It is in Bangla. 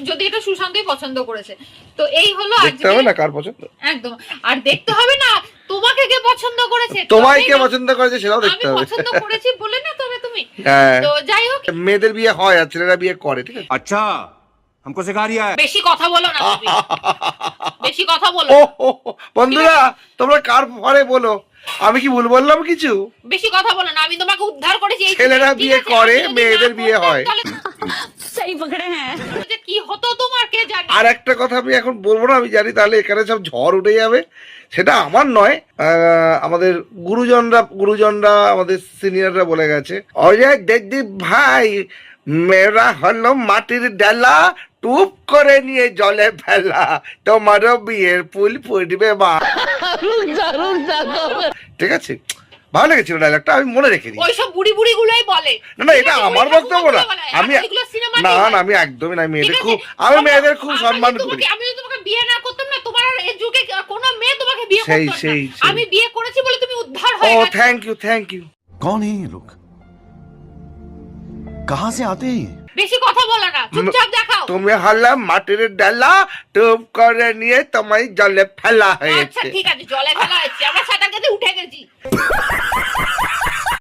যদি এটা সুশান্তই পছন্দ করেছে। তো এই হলো দেখতে হবে না কার পছন্দ, একদম। আর দেখতে হবে না তোমাকে কে পছন্দ করেছে, তোমায় কে পছন্দ করেছে সেটাও দেখতে আমি হবে। পছন্দ করেছি বলে না তবে তুমি। হ্যাঁ, তো যাই হোক, মেয়েদের বিয়ে হয় আর ছেলেরা বিয়ে করে, ঠিক আছে? अच्छा हमको सिखा रिया है। বেশি কথা বলো না তুমি, বেশি কথা বলো ও না। হো, হো, বন্ধুরা তোমরা কার পরে বলো, আমি কি ভুল বললাম কিছু? বেশি কথা বলো না, আমি তোমাকে উদ্ধার করেছি। এই ছেলেরা ঠিক বিয়ে আছে, করে, আমি যদি মেয়েদের না বিয়ে করতাম, হয়। তাহলে सही पकड़े हैं। যে কি হতো তোমার কে জানে। আর একটা কথা আমি এখন বলবো না, আমি জানি তাহলে এখানে সব ঝড় উঠে যাবে, সেটা আমার নয়, আমাদের গুরুজনরা আমাদের সিনিয়ররা বলে গেছে, অজয় দেখদি ভাই মেয়েরা হলো মাটির ডালা, টুপ করে নিয়ে জলে ফেলা, তোমারও বিয়ের ফুল ফুটবে মা। ঠিক আছে, ভালো লেগেছিল ডায়লগটা, আমি মনে রেখে দিই। ওইসব বুড়ি বুড়ি গুলোই বলে। না না, এটা আমার বক্তব্য না, আমি না না, আমি একদমই না, আমি মেয়েদের খুব সম্মান করি। আমি যদি তোমাকে বিয়ে না করতাম না, তোমার এই যুগে কোনো মেয়ে তোমাকে বিয়ে সেই, করতো না। সেই। আমি বিয়ে করেছি বলে তুমি উদ্ধার ও হয়ে গেছো। Thank you. कौन है ये लोग, कहाँ से आते हैं ये? বেশি কথা বলো না, চুপচাপ দেখাও। তুমি হলে মাটির ডালা, টুপ করে নিয়ে তোমায় জলে ফেলা আচ্ছা হয়েছে। ঠিক আছে, জলে ফেলা হয়েছে, আমরা সাঁতার কাটে উঠে গেছি।